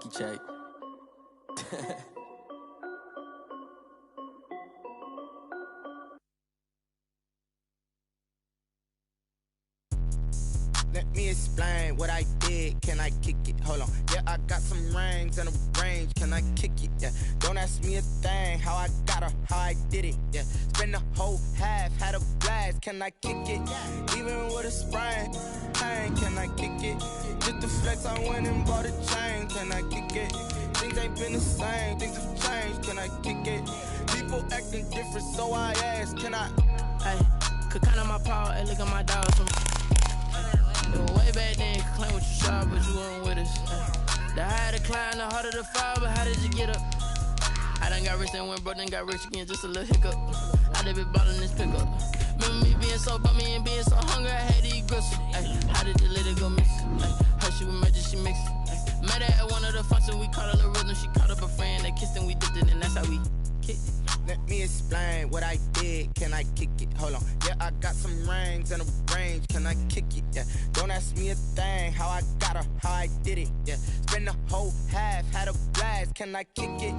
Thank you, Jake. Let me explain what I did. Can I kick it? Hold on. Yeah, I got some rings and a range. Can I kick it? Yeah. Don't ask me a thing. How I got her, how I did it. Yeah. Spend the whole half, had a blast. Can I kick it? Even with a sprain. Pain, can I kick it? Just the flex, I went and bought a chain. Can I kick it? Things ain't been the same. Things have changed. Can I kick it? People acting different, so I ask. Can I? Hey, could count on my power. Hey, look at my dogs. It was way back then, you could claim what you saw, but you weren't with us. The higher the climb, the harder the fall, but how did you get up? I done got rich and went broke, then got rich again, just a little hiccup. I done been ballin' this pickup. Remember me being so bummy and being so hungry, I had to eat gristle. Ay, how did you let it go miss? Her she was magic, she mixed. Met her at one of the functions, we caught a little rhythm, she caught up a friend, they kissed and we dipped it, and that's how we kicked it. Let me explain what I did. Can I kick it? Hold on. Yeah, I got some rings and a range. Can I kick it? Yeah. Don't ask me a thing. How I got her, how I did it. Yeah. Spend the whole half, had a blast. Can I kick it?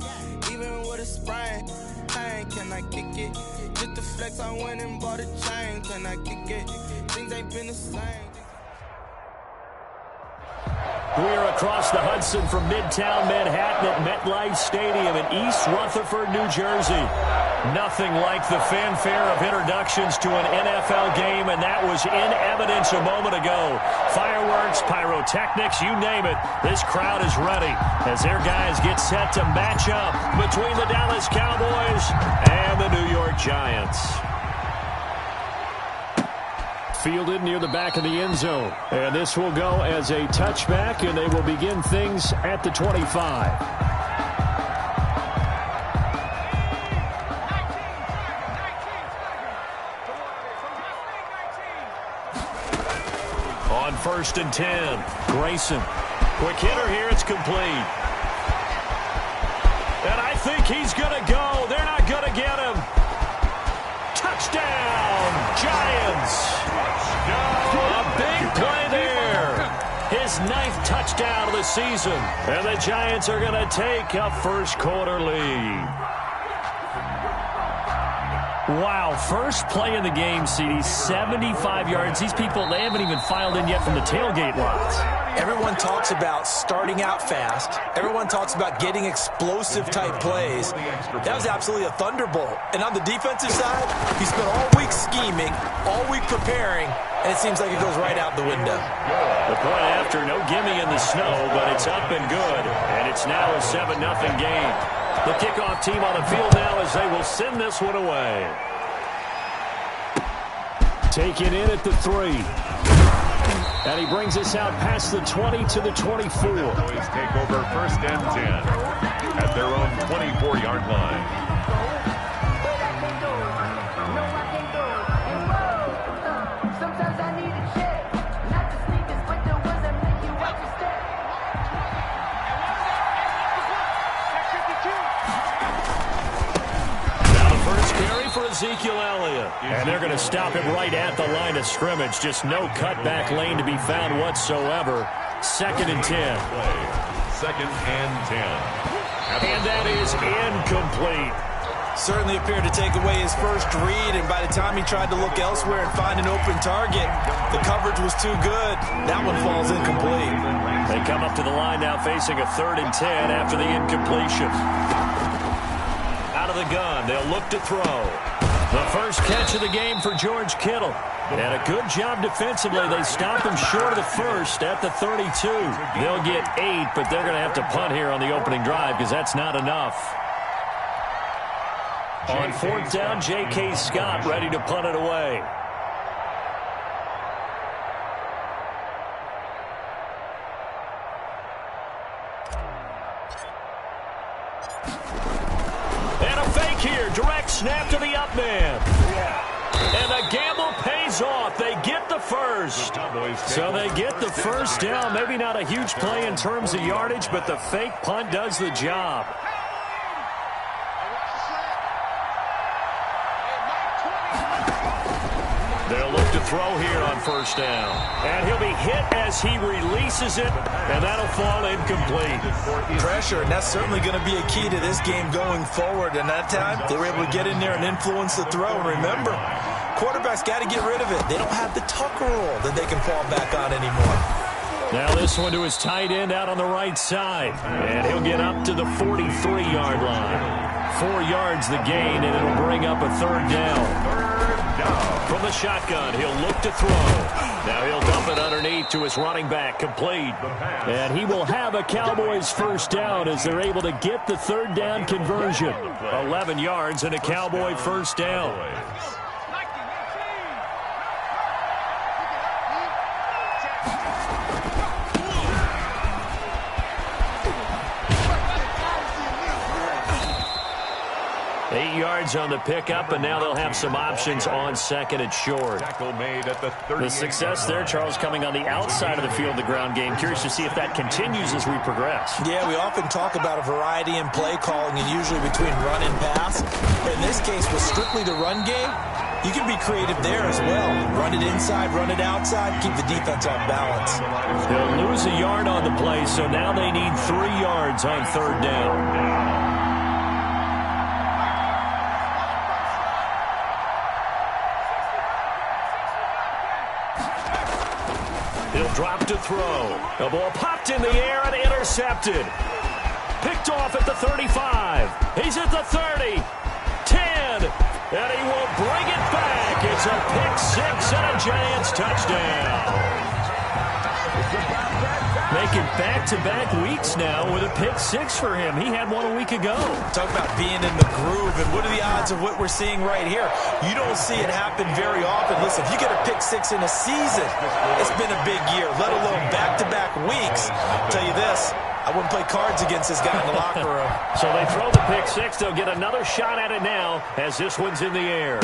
Even with a sprain. Pain, can I kick it? Just the flex, I went and bought a chain. Can I kick it? Things ain't been the same. We're across the Hudson from Midtown Manhattan at MetLife Stadium in East Rutherford, New Jersey. Nothing like the fanfare of introductions to an NFL game, and that was in evidence a moment ago. Fireworks, pyrotechnics, you name it. This crowd is ready as their guys get set to match up between the Dallas Cowboys and the New York Giants. Fielded near the back of the end zone. And this will go as a touchback, and they will begin things at the 25. On 1st and 10, Grayson. Quick hitter here, it's complete. And I think he's going to go. They're not going to get him. Touchdown, Giants. A big play there. His 9th touchdown of the season. And the Giants are going to take a first quarter lead. Wow, first play in the game, CD, 75 yards. These people, they haven't even filed in yet from the tailgate lots. Everyone talks about starting out fast. Everyone talks about getting explosive-type plays. That was absolutely a thunderbolt. And on the defensive side, he spent all week scheming, all week preparing, and it seems like it goes right out the window. The point after, no gimme in the snow, but it's up and good. And it's now a 7-0 game. The kickoff team on the field now as they will send this one away. Taken in at the 3. And he brings us out past the 20 to the 24. Cowboys take over 1st and 10 at their own 24-yard line. Ezekiel Elliott. And they're going to stop him right at the line of scrimmage. Just no cutback lane to be found whatsoever. 2nd and 10. 2nd and 10. And that is incomplete. Certainly appeared to take away his first read, and by the time he tried to look elsewhere and find an open target, the coverage was too good. That one falls incomplete. They come up to the line now facing a 3rd and 10 after the incompletion. Out of the gun, they'll look to throw. The first catch of the game for George Kittle. And a good job defensively. They stop him short of the first at the 32. They'll get 8, but they're going to have to punt here on the opening drive because that's not enough. On 4th down, J.K. Scott ready to punt it away. And a fake here. Direct snap to the up man. And the gamble pays off. They get the first. So they get the first down. Maybe not a huge play in terms of yardage, but the fake punt does the job. They'll look to throw here on first down. And he'll be hit as he releases it, and that'll fall incomplete. Pressure, and that's certainly going to be a key to this game going forward. And that time, they were able to get in there and influence the throw. And remember, quarterbacks got to get rid of it. They don't have the Tucker rule that they can fall back on anymore. Now this one to his tight end out on the right side. And he'll get up to the 43-yard line. 4 yards the gain, and it'll bring up a third down. From the shotgun, he'll look to throw. Now he'll dump it underneath to his running back, complete. And he will have a Cowboys first down as they're able to get the third down conversion. 11 yards and a Cowboy first down. 8 yards on the pickup, and now they'll have some options on second and short. The success there, Charles, coming on the outside of the field, the ground game. Curious to see if that continues as we progress. Yeah, we often talk about a variety in play calling, and usually between run and pass. In this case, with strictly the run game, you can be creative there as well. Run it inside, run it outside, keep the defense on balance. They'll lose a yard on the play, so now they need 3 yards on third down. He'll drop to throw. The ball popped in the air and intercepted. Picked off at the 35. He's at the 30. 10. And he will bring it back. It's a pick six and a Giants touchdown. Making back-to-back weeks now with a pick six for him. He had one a week ago. Talk about being in the groove, and what are the odds of what we're seeing right here? You don't see it happen very often. Listen, if you get a pick six in a season, it's been a big year, let alone back-to-back weeks. I'll tell you this, I wouldn't play cards against this guy in the locker room. So they throw the pick six. They'll get another shot at it now as this one's in the air.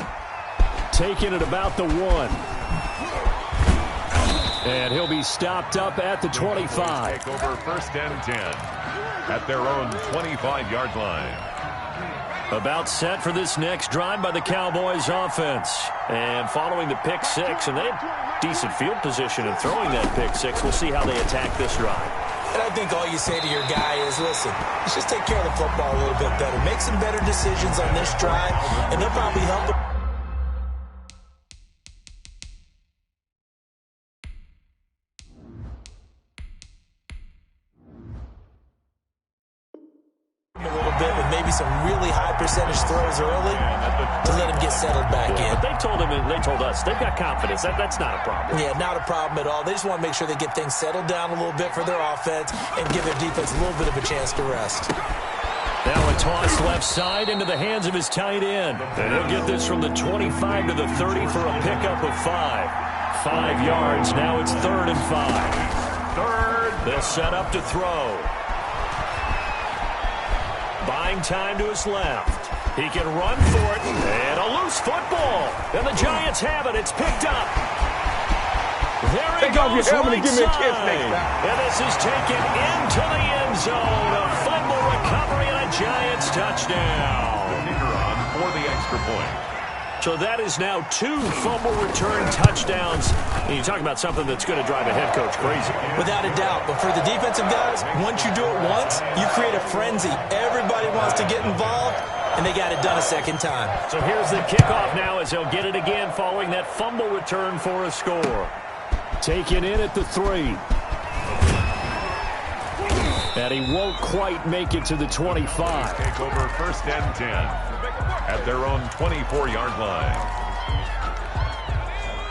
Taking it about the 1. And he'll be stopped up at the 25. Take over first and 10 at their own 25-yard line. About set for this next drive by the Cowboys offense. And following the pick six, and they have decent field position in throwing that pick six. We'll see how they attack this drive. And I think all you say to your guy is, listen, let's just take care of the football a little bit better. Make some better decisions on this drive, and they'll probably help him. Some really high percentage throws early to let him get settled back in. But they told us they've got confidence. That's not a problem. Yeah, not a problem at all. They just want to make sure they get things settled down a little bit for their offense and give their defense a little bit of a chance to rest. Now a toss left side into the hands of his tight end. And he'll get this from the 25 to the 30 for a pickup of 5. 5 yards. Now it's 3rd and 5. They'll set up to throw. Buying time to his left. He can run for it. And a loose football. And the Giants have it. It's picked up. There he goes right side. And this is taken into the end zone. A fumble recovery and a Giants touchdown. For the extra point. So that is now 2 fumble return touchdowns. And you talk about something that's going to drive a head coach crazy. Without a doubt. But for the defensive guys, once you do it once, you create a frenzy. Everybody wants to get involved, and they got it done a second time. So here's the kickoff now as they'll get it again following that fumble return for a score. Taken in at the 3. And he won't quite make it to the 25. Take over first and 10 at their own 24-yard line.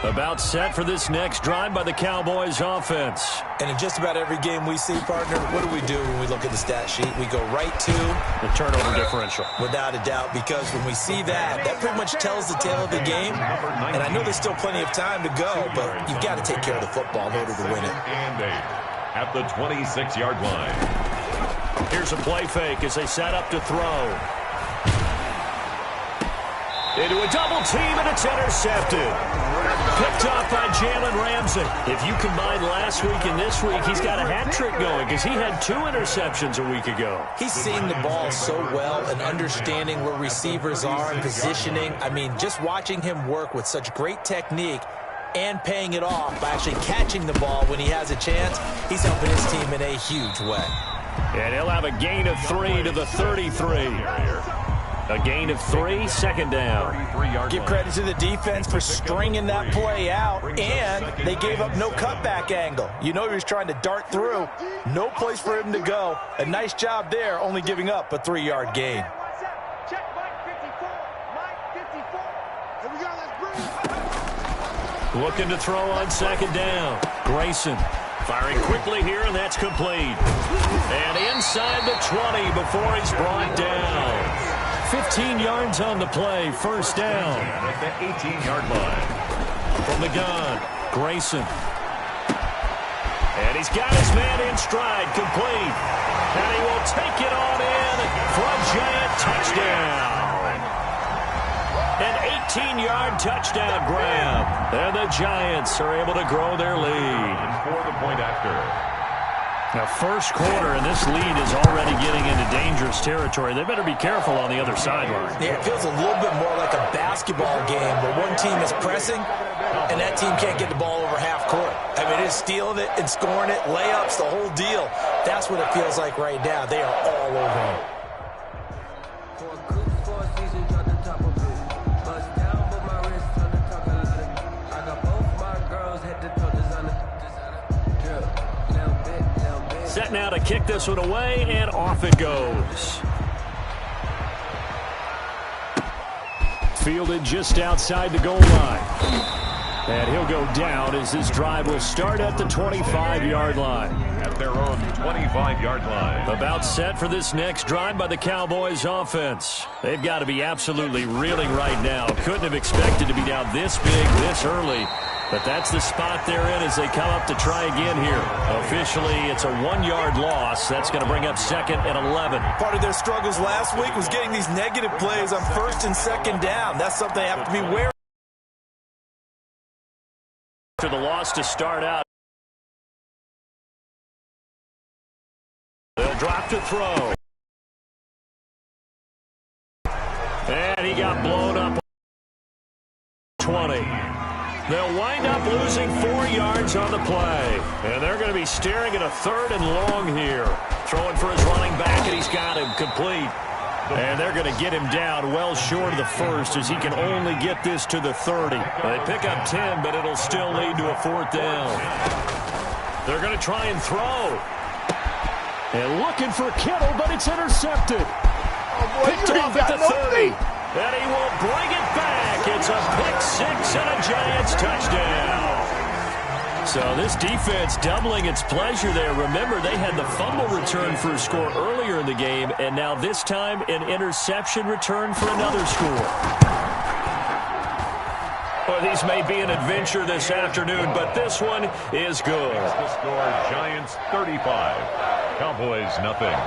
About set for this next drive by the Cowboys offense. And in just about every game we see, partner, what do when we look at the stat sheet? We go right to the turnover differential. Without a doubt, because when we see that, that pretty much tells the tale of the game. And I know there's still plenty of time to go, but you've got to take care of the football in order to win it. And 8 at the 26-yard line. Here's a play fake as they set up to throw. Into a double team, and it's intercepted. Picked off by Jalen Ramsey. If you combine last week and this week, he's got a hat trick going because he had 2 interceptions a week ago. He's seeing the ball so well and understanding where receivers are and positioning. I mean, just watching him work with such great technique and paying it off by actually catching the ball when he has a chance, he's helping his team in a huge way. And he'll have a gain of 3 to the 33. A gain of 3, second down. Give credit to the defense for stringing that play out, and they gave up no cutback angle. You know he was trying to dart through. No place for him to go. A nice job there, only giving up a 3-yard gain. Looking to throw on second down. Grayson firing quickly here, and that's complete. And inside the 20 before he's brought down. 15 yards on the play, first down. At the 18-yard line. From the gun, Grayson. And he's got his man in stride, complete. And he will take it on in for a giant touchdown. An 18-yard touchdown grab. And the Giants are able to grow their lead. For the point after. Now, first quarter, and this lead is already getting into dangerous territory. They better be careful on the other sideline. Yeah, it feels a little bit more like a basketball game where one team is pressing and that team can't get the ball over half court. I mean, it's stealing it and scoring it, layups, the whole deal. That's what it feels like right now. They are all over him. Set now to kick this one away, and off it goes. Fielded just outside the goal line. And he'll go down as this drive will start at the 25-yard line. At their own 25-yard line. About set for this next drive by the Cowboys offense. They've got to be absolutely reeling right now. Couldn't have expected to be down this big, this early. But that's the spot they're in as they come up to try again here. Officially, it's a 1-yard loss. That's going to bring up second and 11. Part of their struggles last week was getting these negative plays on first and second down. That's something they have to be wary of. After the loss to start out, they'll drop to throw. And he got blown up 20. They'll wind up losing 4 yards on the play. And they're going to be staring at a 3rd and long here. Throwing for his running back, and he's got him complete. And they're going to get him down well short of the first as he can only get this to the 30. They pick up 10, but it'll still lead to a 4th down. They're going to try and throw. And looking for Kittle, but it's intercepted. Picked off at the 30. And he will bring it back. It's a pick 6 and a Giants touchdown. So this defense doubling its pleasure there. Remember, they had the fumble return for a score earlier in the game, and now this time an interception return for another score. Well, these may be an adventure this afternoon, but this one is good. The score, Giants 35, Cowboys nothing.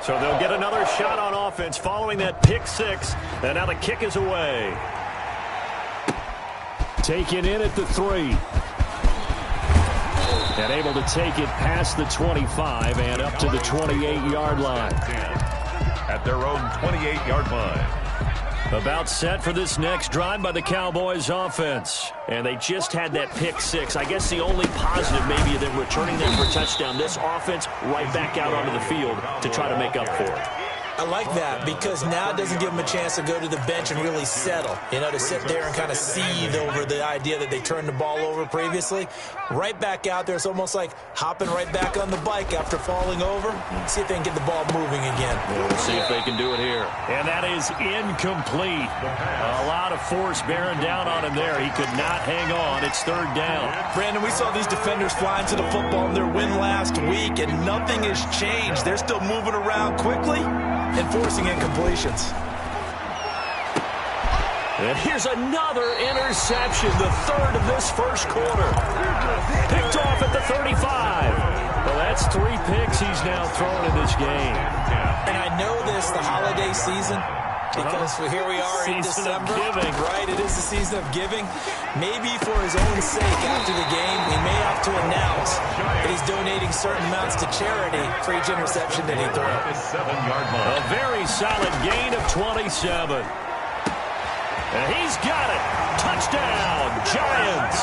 So they'll get another shot on offense following that pick 6, and now the kick is away. Taken in at the 3. And able to take it past the 25 and up to the 28-yard line. At their own 28-yard line. About set for this next drive by the Cowboys offense. And they just had that pick 6. I guess the only positive maybe that returning them for a touchdown. This offense right back out onto the field to try to make up for it. I like that because now it doesn't give them a chance to go to the bench and really settle. You know, to sit there and kind of seethe over the idea that they turned the ball over previously. Right back out there, it's almost like hopping right back on the bike after falling over. See if they can get the ball moving again. We'll see if they can do it here. And that is incomplete. A lot of force bearing down on him there. He could not hang on. It's 3rd down. Brandon, we saw these defenders flying to the football in their win last week, and nothing has changed. They're still moving around quickly and forcing incompletions. And here's another interception, the 3rd of this first quarter. Picked off at the 35. Well, that That's 3 picks he's now thrown in this game. And I know this, the holiday season, because here we are in December. Right, it is the season of giving. Maybe for his own sake after the game, he may have to announce that he's donating certain amounts to charity for each interception that he throws. A very solid gain of 27. And he's got it. Touchdown, Giants.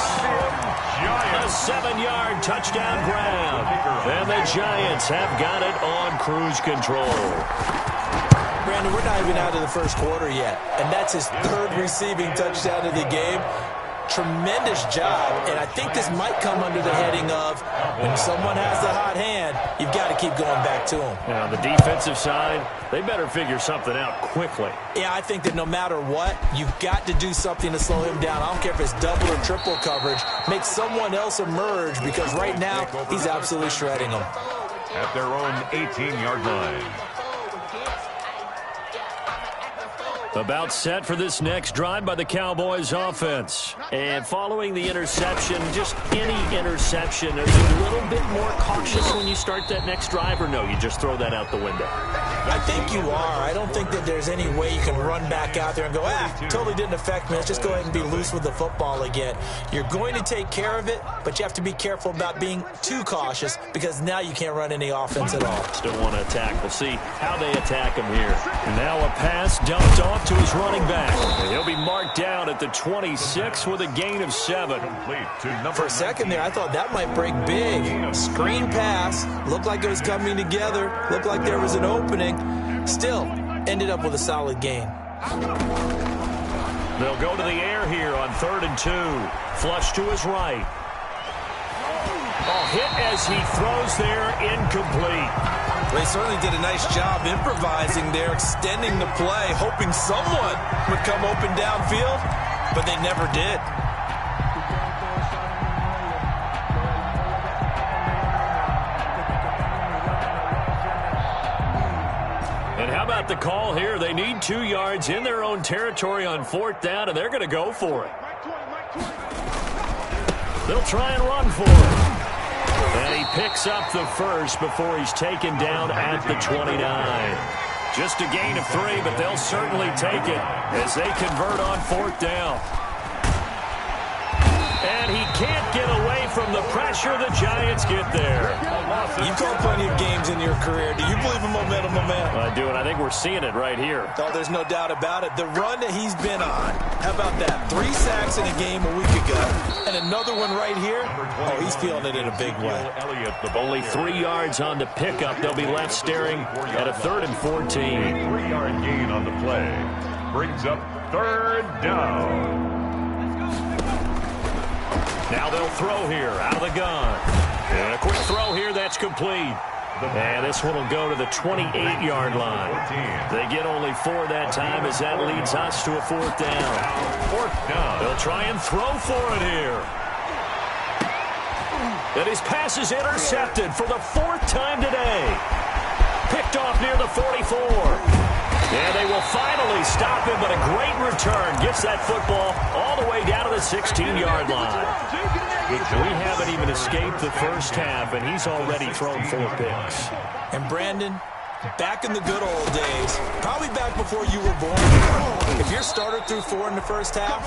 A 7-yard touchdown grab. And the Giants have got it on cruise control. Brandon, we're not even out of the first quarter yet. And that's his 3rd receiving touchdown of the game. Tremendous job. And I think this might come under the heading of when someone has the hot hand, you've got to keep going back to him. Now, on the defensive side, they better figure something out quickly. Yeah, I think that no matter what, you've got to do something to slow him down. I don't care if it's double or triple coverage. Make someone else emerge because right now he's absolutely shredding them. At their own 18-yard line. About set for this next drive by the Cowboys offense. And following the interception, just any interception, are you a little bit more cautious when you start that next drive, or no, you just throw that out the window? I think you are. I don't think that there's any way you can run back out there and go, totally didn't affect me. Let's just go ahead and be loose with the football again. You're going to take care of it, but you have to be careful about being too cautious because now you can't run any offense at all. Still want to attack. We'll see how they attack him here. And now a pass dumped off to his running back. And he'll be marked down at the 26 with a gain of 7. For a second there, I thought that might break big. Screen pass. Looked like it was coming together. Looked like there was an opening. Still, ended up with a solid gain. They'll go to the air here on 3rd and 2. Flush to his right. Hit as he throws there, incomplete. They certainly did a nice job improvising there, extending the play, hoping someone would come open downfield, but they never did. And how about the call here? They need 2 yards in their own territory on 4th down, and they're going to go for it. They'll try and run for it. And he picks up the first before he's taken down at the 29. Just a gain of 3, but they'll certainly take it as they convert on 4th down. And he can't get away from the pressure the Giants get there. You've called plenty of games in your career. Do you believe in momentum, my man? I do, and I think we're seeing it right here. Oh, there's no doubt about it. The run that he's been on. How about that? 3 sacks in a game a week ago. And another one right here. Oh, he's feeling it in a big way. Only 3 yards on the pickup. They'll be left staring at a 3rd and 14. 3-yard gain on the play. Brings up 3rd down. Now they'll throw here out of the gun. And a quick throw here, that's complete. And this one will go to the 28-yard line. They get only 4 that time as that leads us to a 4th down. 4th down. They'll try and throw for it here. And his pass is intercepted for the 4th time today. Picked off near the 44. And they will finally stop him, but a great return gets that football all the way down to the 16-yard line. We haven't even escaped the first half, and he's already thrown 4 picks. And Brandon, back in the good old days, probably back before you were born, if your starter threw 4 in the first half,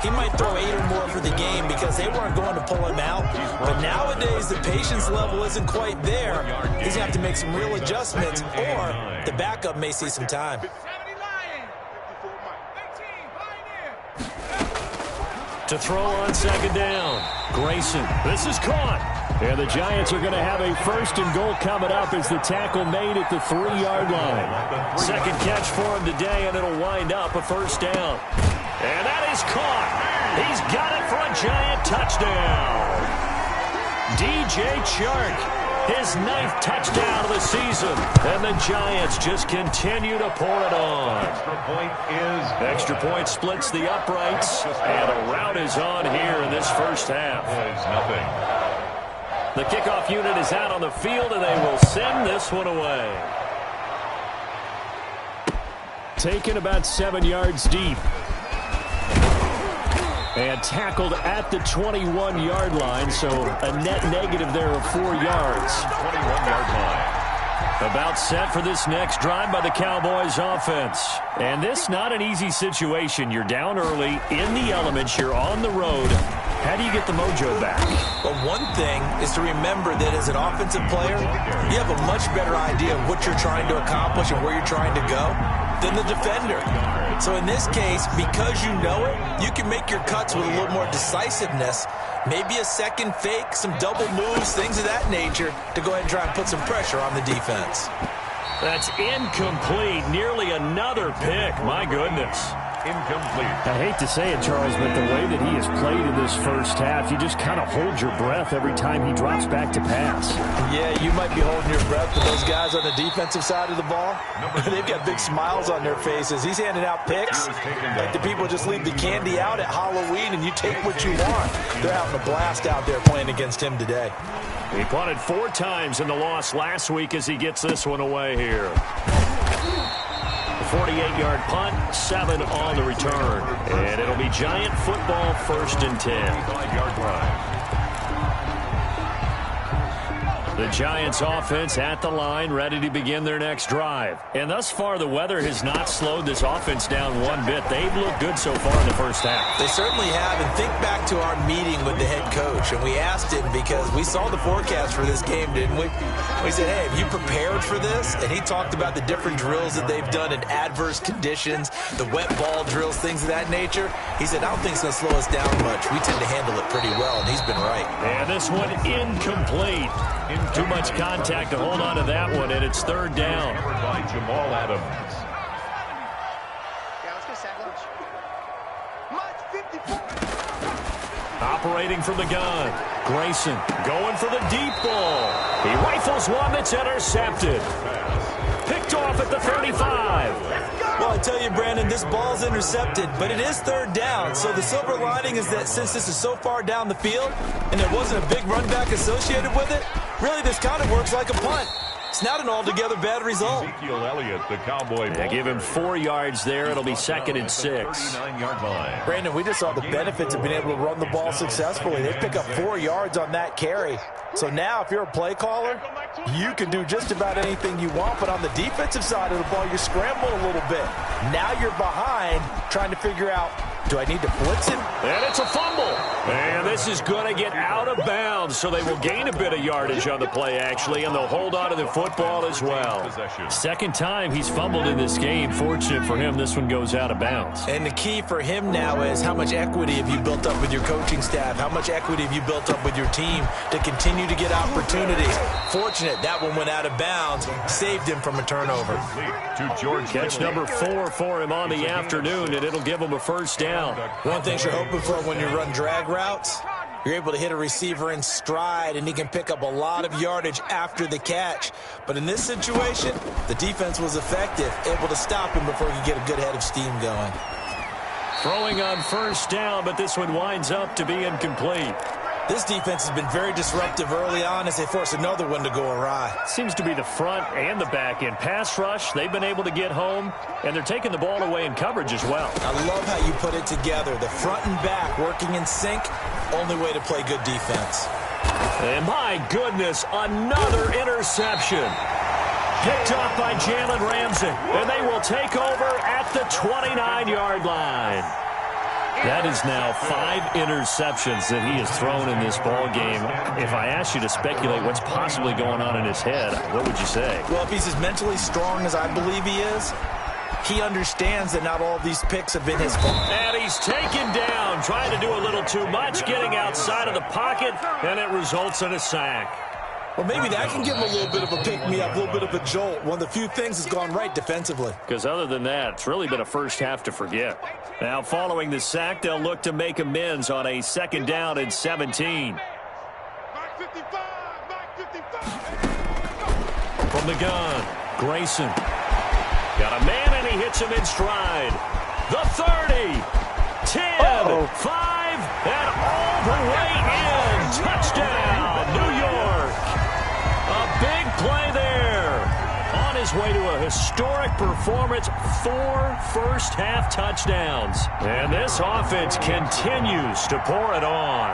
he might throw 8 or more for the game because they weren't going to pull him out. But nowadays, the patience level isn't quite there. He's going to have to make some real adjustments, or the backup may see some time. To throw on 2nd down. Grayson, this is caught. And the Giants are going to have a 1st and goal coming up as the tackle made at the 3-yard line. 2nd catch for him today, and it'll wind up a 1st down. And that is caught. He's got it for a Giant touchdown. DJ Chark, his 9th touchdown of the season. And the Giants just continue to pour it on. Extra point splits the uprights. And a rout is on here in this first half. The kickoff unit is out on the field, and they will send this one away. Taken about 7 yards deep. And tackled at the 21-yard line, so a net negative there of 4 yards. 21-yard line. About set for this next drive by the Cowboys offense. And this not an easy situation. You're down early, in the elements, you're on the road. How do you get the mojo back? Well, one thing is to remember that as an offensive player, you have a much better idea of what you're trying to accomplish and where you're trying to go than the defender. So in this case, because you know it, you can make your cuts with a little more decisiveness. Maybe a second fake, some double moves, things of that nature to go ahead and try and put some pressure on the defense. That's incomplete. Nearly another pick. My goodness. Incomplete. I hate to say it, Charles, but the way that he has played in this first half, you just kind of hold your breath every time he drops back to pass. Yeah, you might be holding your breath, but those guys on the defensive side of the ball, they've got big smiles on their faces. He's handing out picks like the people just leave the candy out at Halloween and you take what you want. They're having a blast out there playing against him today. He punted 4 times in the loss last week as he gets this one away here. 48-yard punt, 7 on the return. And it'll be Giant football, 1st and 10. 5-yard line. The Giants offense at the line, ready to begin their next drive. And thus far, the weather has not slowed this offense down one bit. They've looked good so far in the first half. They certainly have. And think back to our meeting with the head coach. And we asked him because we saw the forecast for this game, didn't we? We said, hey, have you prepared for this? And he talked about the different drills that they've done in adverse conditions, the wet ball drills, things of that nature. He said, I don't think it's going to slow us down much. We tend to handle it pretty well, and he's been right. And this one incomplete. Too much contact to hold on to that one, and it's 3rd down. Covered by Jamal Adams. Operating from the gun. Grayson going for the deep ball. He rifles one that's intercepted. Picked off at the 35. Well, I tell you, Brandon, this ball's intercepted, but it is 3rd down. So the silver lining is that since this is so far down the field and there wasn't a big run back associated with it, really this kind of works like a punt. It's not an altogether bad result. Ezekiel Elliott, the Cowboy. They give him 4 yards there. It'll be 2nd and 6. 39-yard line. Brandon, we just saw the benefits of being able to run the ball successfully. They pick up 4 yards on that carry. So now if you're a play caller, you can do just about anything you want. But on the defensive side of the ball, you scramble a little bit. Now you're behind trying to figure out, do I need to blitz him? And it's a fumble. And this is going to get out of bounds, so they will gain a bit of yardage on the play, actually, and they'll hold on to the football as well. 2nd time he's fumbled in this game. Fortunate for him, this one goes out of bounds. And the key for him now is how much equity have you built up with your coaching staff? How much equity have you built up with your team to continue to get opportunities? Fortunate, that one went out of bounds, saved him from a turnover. To George Catch number 4 for him on the afternoon, and it'll give him a 1st down. One thing you're hoping for when you run drag routes, you're able to hit a receiver in stride, and he can pick up a lot of yardage after the catch. But in this situation, the defense was effective, able to stop him before he could get a good head of steam going. Throwing on 1st down, but this one winds up to be incomplete. This defense has been very disruptive early on as they force another one to go awry. Seems to be the front and the back end. Pass rush, they've been able to get home, and they're taking the ball away in coverage as well. I love how you put it together. The front and back working in sync, only way to play good defense. And my goodness, another interception. Picked off by Jalen Ramsey, and they will take over at the 29-yard line. That is now 5 interceptions that he has thrown in this ball game. If I asked you to speculate what's possibly going on in his head, what would you say? Well, if he's as mentally strong as I believe he is, he understands that not all of these picks have been his fault. And he's taken down, trying to do a little too much, getting outside of the pocket, and it results in a sack. Well, maybe that can give him a little bit of a pick-me-up, a little bit of a jolt. One of the few things that's gone right defensively. Because other than that, it's really been a first half to forget. Now, following the sack, they'll look to make amends on a 2nd down and 17. From the gun, Grayson. Got a man, and he hits him in stride. The 30, 10, 5, and all the way in. Touchdown, New York. A big play there on his his way to a historic performance, 4 first-half touchdowns. And this offense continues to pour it on.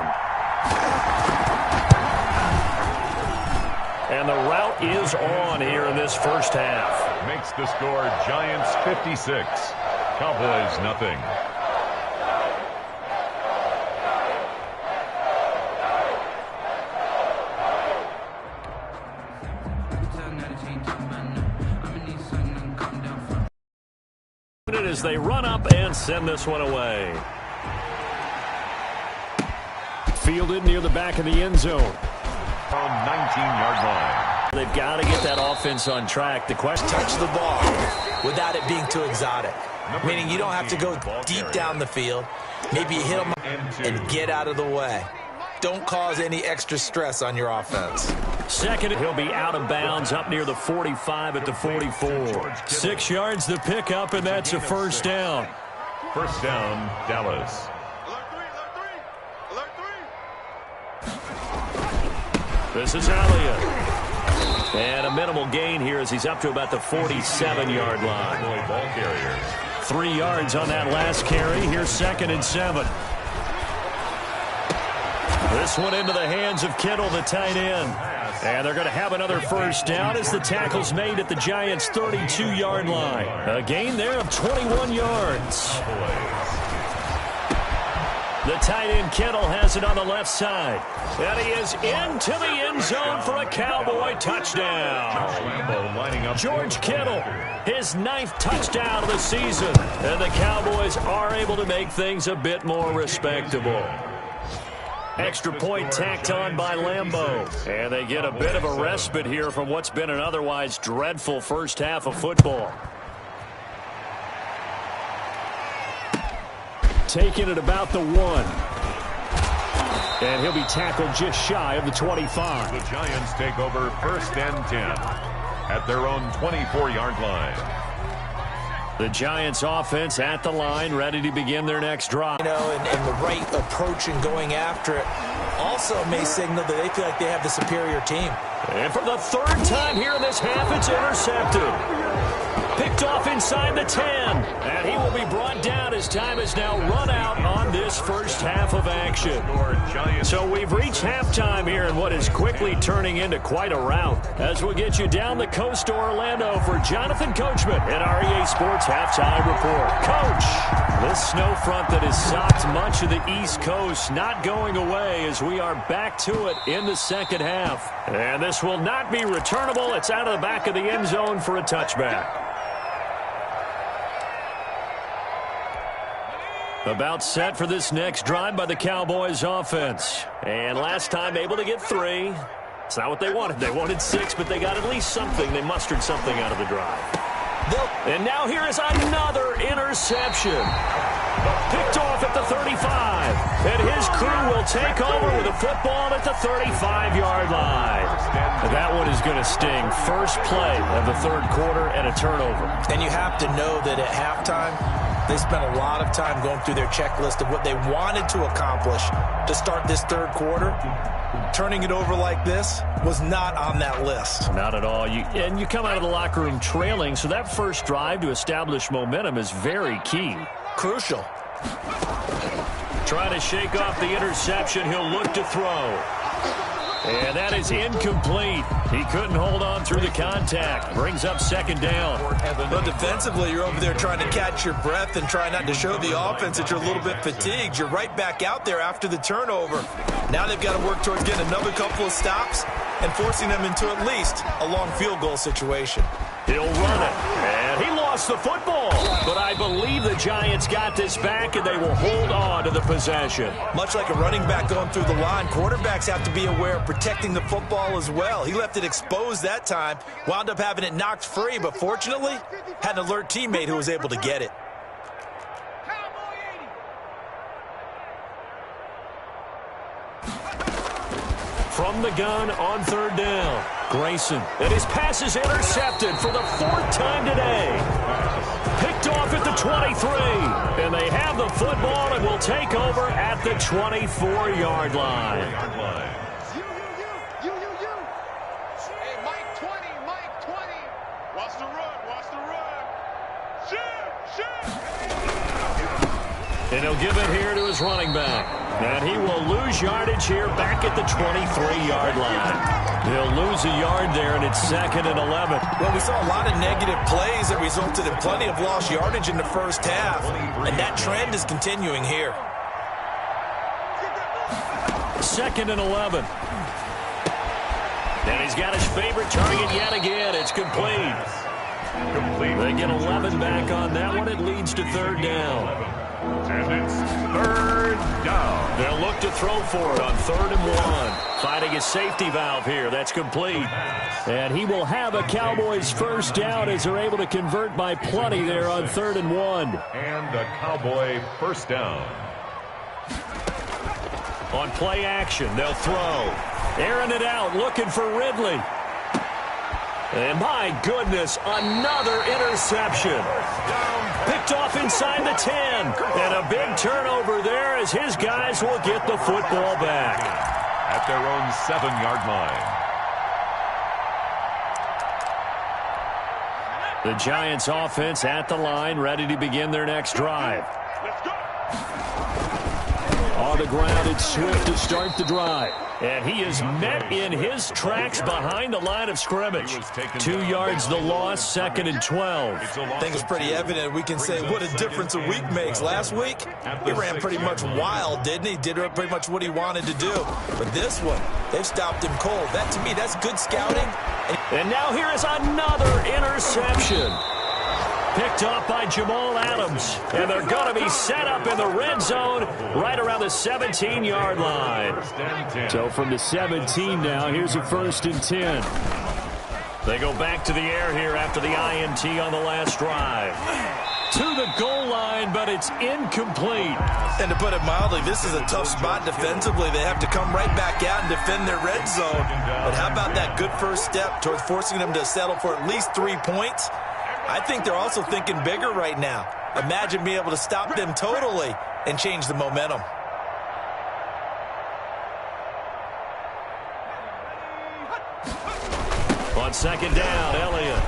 And the route is on here in this first half. Makes the score Giants 56, Cowboys nothing. As they run up and send this one away. Fielded near the back of the end zone. On 19-yard line. They've got to get that offense on track. The question: touch the ball without it being too exotic. Meaning you don't have to go deep down the field. Maybe you hit them and get out of the way. Don't cause any extra stress on your offense. Second, he'll be out of bounds up near the 45 at the 44. 6 yards the pickup, and that's a first down. First down, Dallas. This is Elliott. And a minimal gain here as he's up to about the 47-yard line. Ball carriers. 3 yards on that last carry. Here's 2nd and 7. This one into the hands of Kittle, the tight end. And they're going to have another first down as the tackle's made at the Giants' 32-yard line. A gain there of 21 yards. The tight end Kittle has it on the left side. And he is into the end zone for a Cowboy touchdown. George Kittle, his 9th touchdown of the season. And the Cowboys are able to make things a bit more respectable. Extra point tacked on by Lambeau. And they get a bit of a respite here from what's been an otherwise dreadful first half of football. Taking it about the 1. And he'll be tackled just shy of the 25. The Giants take over 1st and 10 at their own 24-yard line. The Giants offense at the line, ready to begin their next drive. You know, and the right approach and going after it also may signal that they feel like they have the superior team. And for the 3rd time here in this half, it's intercepted. Picked off inside the 10. And he will be brought down as time is now run out on this first half of action. So we've reached halftime here in what is quickly turning into quite a rout. As we'll get you down the coast to Orlando for Jonathan Coachman in our EA Sports Halftime Report. Coach, this snow front that has socked much of the East Coast not going away as we are back to it in the second half. And this will not be returnable. It's out of the back of the end zone for a touchback. About set for this next drive by the Cowboys offense. And last time able to get 3. It's not what they wanted. They wanted 6, but they got at least something. They mustered something out of the drive. And now here is another interception. Picked off at the 35. And his crew will take over with a football at the 35-yard line. And that one is going to sting. First play of the 3rd quarter and a turnover. And you have to know that at halftime, they spent a lot of time going through their checklist of what they wanted to accomplish to start this 3rd quarter. Turning it over like this was not on that list. Not at all. And you come out of the locker room trailing, so that first drive to establish momentum is very key. Crucial. Trying to shake off the interception. He'll look to throw. And that is incomplete. He couldn't hold on through the contact. Brings up 2nd down. But defensively, you're over there trying to catch your breath and try not to show the offense that you're a little bit fatigued. You're right back out there after the turnover. Now they've got to work towards getting another couple of stops and forcing them into at least a long field goal situation. He'll run it. And he lost the football. But I believe the Giants got this back, and they will hold on to the possession. Much like a running back going through the line, quarterbacks have to be aware of protecting the football as well. He left it exposed that time, wound up having it knocked free, but fortunately, had an alert teammate who was able to get it. From the gun on 3rd down, Grayson. And his pass is intercepted for the 4th time today. Picked off at the 23. And they have the football and will take over at the 24-yard line. Hey, Mike 20, Mike 20. Watch the And he'll give it here to his running back. And he will lose yardage here back at the 23-yard line. He'll lose a yard there, and it's 2nd and 11. Well, we saw a lot of negative plays that resulted in plenty of lost yardage in the first half, and that trend is continuing here. 2nd and 11. And he's got his favorite target yet again. It's complete. They get 11 back on that one. It leads to 3rd down. And it's 3rd down. They'll look to throw for it on 3rd and 1. Finding a safety valve here. That's complete. And he will have a Cowboys first down as they're able to convert by plenty there on 3rd and 1. And a Cowboy first down. On play action, they'll throw. Airing it out, looking for Ridley. And my goodness, another interception. Picked off inside the 10. And a big turnover there as his guys will get the football back. At their own 7-yard line. The Giants offense at the line, ready to begin their next drive. On the ground, it's Swift to start the drive. And he is met in his tracks behind the line of scrimmage. 2 yards the loss, 2nd and 12. I think it's pretty evident. We can say what a difference a week makes. Last week, he ran pretty much wild, didn't he? Did pretty much what he wanted to do. But this one, they've stopped him cold. That, to me, that's good scouting. And now here is another interception. Picked off by Jamal Adams. And they're going to be set up in the red zone right around the 17-yard line. So from the 17 now, here's a 1st and 10. They go back to the air here after the INT on the last drive. To the goal line, but it's incomplete. And to put it mildly, this is a tough spot defensively. They have to come right back out and defend their red zone. But how about that good first step towards forcing them to settle for at least 3 points? I think they're also thinking bigger right now. Imagine being able to stop them totally and change the momentum. On 2nd down, Elliott.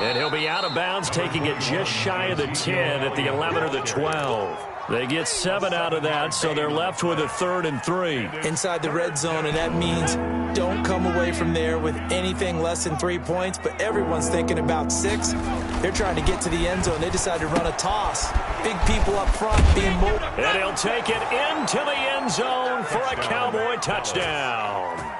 And he'll be out of bounds, taking it just shy of the 10 at the 11 or the 12. They get 7 out of that, so they're left with a 3rd and 3. Inside the red zone, and that means don't come away from there with anything less than 3 points, but everyone's thinking about 6. They're trying to get to the end zone. They decide to run a toss. Big people up front being mobile. And he'll take it into the end zone for a Cowboy touchdown.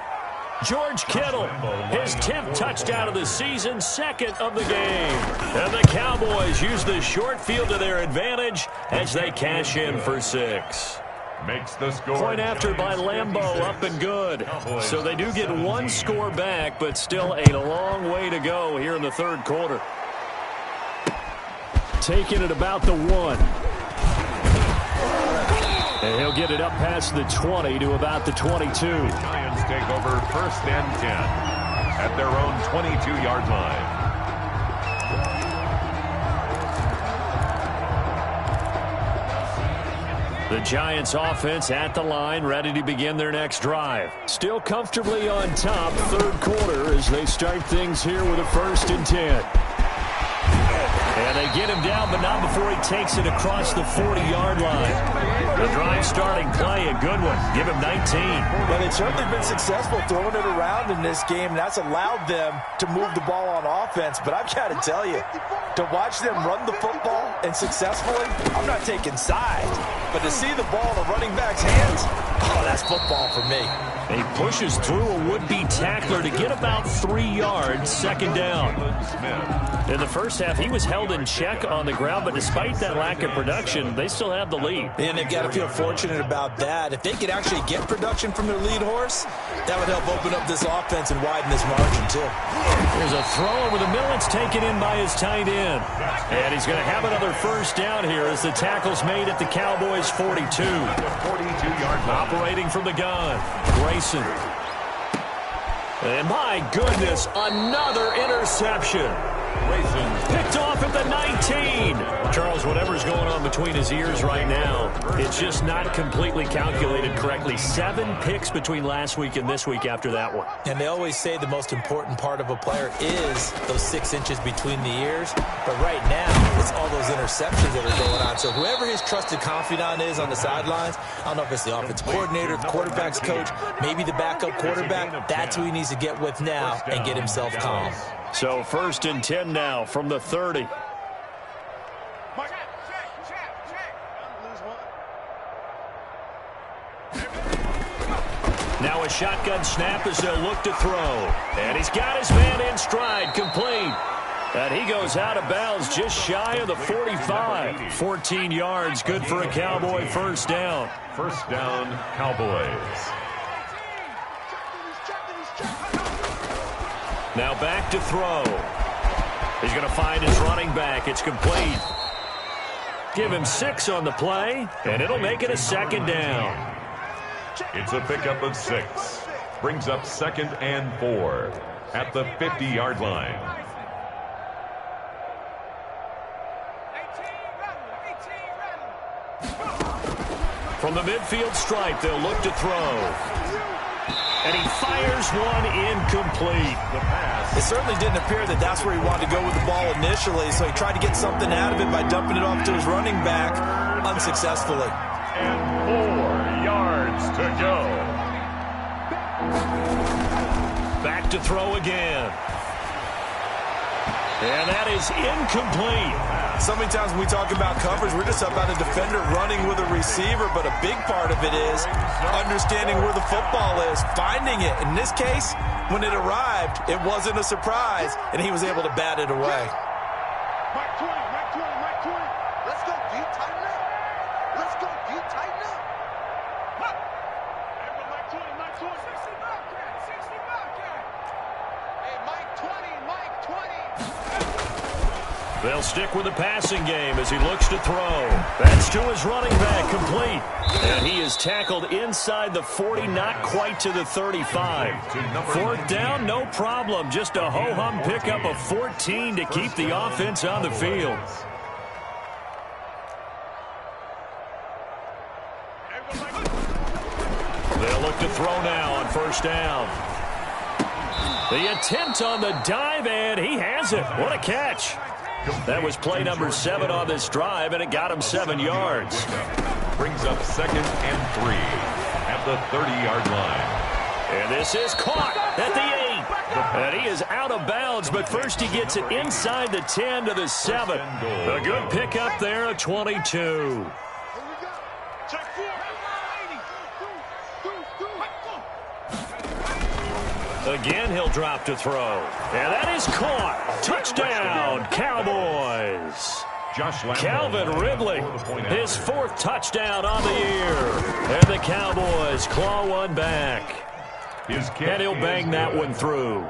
George Kittle, his 10th touchdown of the season, 2nd of the game. And the Cowboys use the short field to their advantage as they cash in for 6. Makes the score. Point after by Lambeau, up and good. So they do get 1 score back, but still a long way to go here in the 3rd quarter. Taking it about the 1. And he'll get it up past the 20 to about the 22. Giants take over 1st and 10 at their own 22-yard line. The Giants offense at the line, ready to begin their next drive. Still comfortably on top, 3rd quarter as they start things here with a 1st and 10. And they get him down, but not before he takes it across the 40-yard line. The drive starting play, a good one. Give him 19. Well, they've certainly been successful throwing it around in this game, and that's allowed them to move the ball on offense. But I've got to tell you, to watch them run the football and successfully, I'm not taking sides. But to see the ball in the running back's hands, oh, that's football for me. He pushes through a would-be tackler to get about 3 yards, 2nd down. In the first half, he was held in check on the ground, but despite that lack of production, they still have the lead. And they've got to feel fortunate about that. If they could actually get production from their lead horse, that would help open up this offense and widen this margin, too. There's a throw over the middle. It's taken in by his tight end. And he's going to have another 1st down here as the tackle's made at the Cowboys' 42. 42-yard line. Operating from the gun, Grayson. And my goodness, another interception. Picked off at the 19. Charles, whatever's going on between his ears right now, it's just not completely calculated correctly. 7 picks between last week and this week after that one. And they always say the most important part of a player is those 6 inches between the ears. But right now, it's all those interceptions that are going on. So whoever his trusted confidant is on the sidelines, I don't know if it's the offensive coordinator, the quarterback's coach, maybe the backup quarterback, that's who he needs to get with now and get himself calm. So 1st and 10 now from the 30. Now a shotgun snap as they'll look to throw. And he's got his man in stride, complete. And he goes out of bounds just shy of the 45. 14 yards, good for a Cowboy first down. First down, Cowboys. Now back to throw. He's going to find his running back. It's complete. Give him 6 on the play, and it'll make it a 2nd down. It's a pickup of 6. Brings up 2nd and 4 at the 50-yard line. From the midfield stripe, they'll look to throw. And he fires one incomplete. It certainly didn't appear that that's where he wanted to go with the ball initially, so he tried to get something out of it by dumping it off to his running back unsuccessfully. And 4 yards to go. Back to throw again. And that is incomplete. So many times when we talk about coverage, we're just about a defender running with a receiver, but a big part of it is understanding where the football is, finding it. In this case, when it arrived, it wasn't a surprise, and he was able to bat it away. Mike 20, Mike 20, Mike 20. Let's go, D, tighten up. Let's go, D, tighten up. Hey, Mike 20, Mike 20. 60 Bobcat, 60 Bobcat. Hey, Mike 20, Mike 20. They'll stick with the passing game as he looks to throw. That's to his running back, complete. And he is tackled inside the 40, not quite to the 35. 4th down, no problem. Just a ho-hum pickup of 14 to keep the offense on the field. They'll look to throw now on 1st down. The attempt on the dive, and he has it. What a catch. That was play number 7 on this drive, and it got him 7 yards. Brings up 2nd and 3 at the 30-yard line. And this is caught at the 8. And he is out of bounds, but first he gets it inside the 10 to the 7. A good pickup there, a 22. Again, he'll drop to throw. And that is caught. Touchdown, Cowboys. Calvin Ridley, his 4th touchdown on the year. And the Cowboys claw one back. And he'll bang that one through.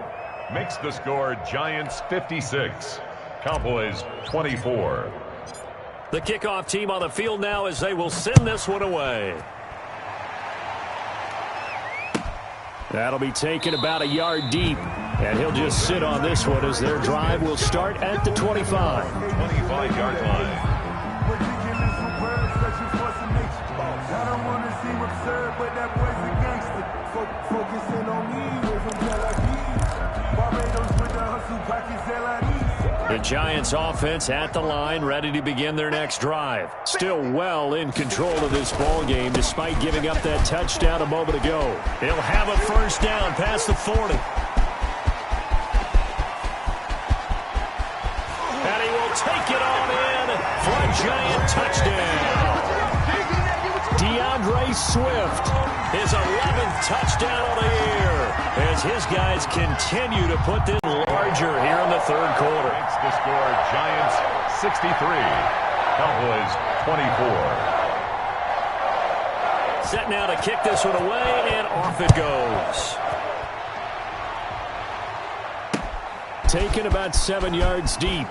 Makes the score Giants 56, Cowboys 24. The kickoff team on the field now as they will send this one away. That'll be taken about a yard deep, and he'll just sit on this one as their drive will start at the 25. 25-yard line. The Giants offense at the line, ready to begin their next drive. Still well in control of this ball game despite giving up that touchdown a moment ago. He'll have a 1st down past the 40. And he will take it on in for a Giant touchdown. DeAndre Swift, his 11th touchdown of the year as his guys continue to put this larger here in the 3rd quarter. Makes the score Giants 63, Cowboys 24. Set now to kick this one away, and off it goes. Taken about 7 yards deep.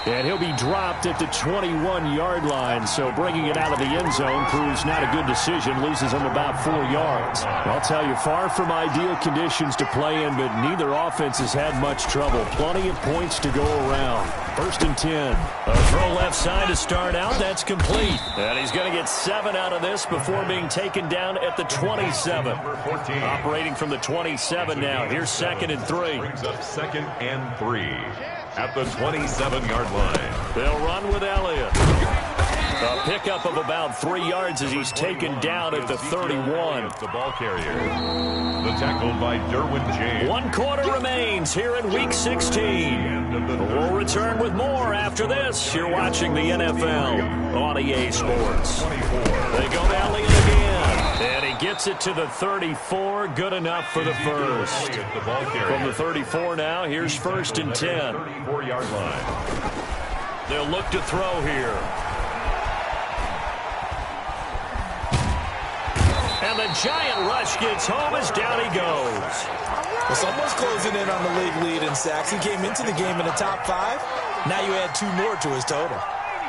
And he'll be dropped at the 21-yard line. So bringing it out of the end zone proves not a good decision. Loses him about 4 yards. I'll tell you, far from ideal conditions to play in, but neither offense has had much trouble. Plenty of points to go around. 1st and 10. A throw left side to start out. That's complete. And he's going to get 7 out of this before being taken down at the 27. Operating from the 27 now. Here's 2nd and 3. Brings up 2nd and 3 at the 27-yard line. They'll run with Elliott. A pickup of about 3 yards as he's taken down at the 31. The ball carrier. The tackle by Derwin James. 1 quarter remains here in Week 16. We'll return with more after this. You're watching the NFL on EA Sports. They go to Elliott again. And he gets it to the 34. Good enough for the first. From the 34 now, here's 1st and 10. 34-yard line. They'll look to throw here. And the giant rush gets home as down he goes. Well, someone's closing in on the league lead in sacks. He came into the game in the top 5. Now you add 2 more to his total.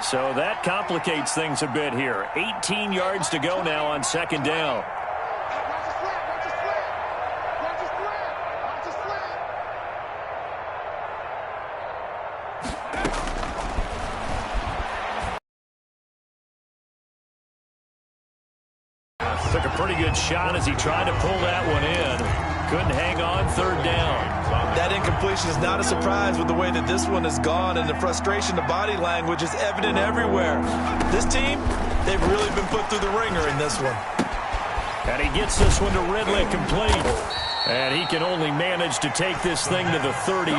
So that complicates things a bit here. 18 yards to go now on 2nd down. Took a pretty good shot as he tried to pull that one in. Couldn't hang on 3rd down. That incompletion is not a surprise with the way that this one has gone, and the frustration, the body language is evident everywhere. This team, they've really been put through the ringer in this one. And he gets this one to Ridley complete. And he can only manage to take this thing to the 38,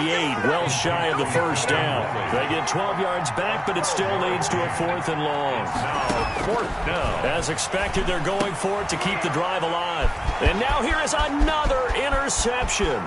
well shy of the 1st down. They get 12 yards back, but it still leads to a 4th and long. Now, 4th down. As expected, they're going for it to keep the drive alive. And now here is another interception.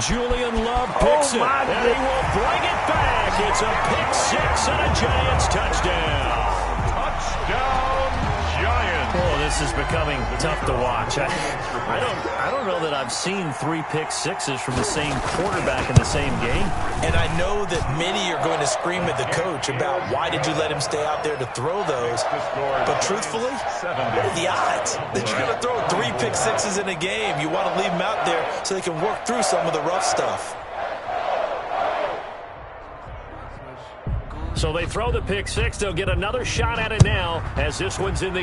Julian Love picks it, and he will bring it back. It's a pick 6 and a Giants touchdown. Touchdown, Giants. Oh, this is becoming tough to watch. I don't know that I've seen 3 pick 6s from the same quarterback in the same game. And I know that many are going to scream at the coach about why did you let him stay out there to throw those. But truthfully, what are the odds that you're going to throw 3 pick 6s in a game? You want to leave them out there so they can work through some of the rough stuff. So they throw the pick 6. They'll get another shot at it now as this one's in the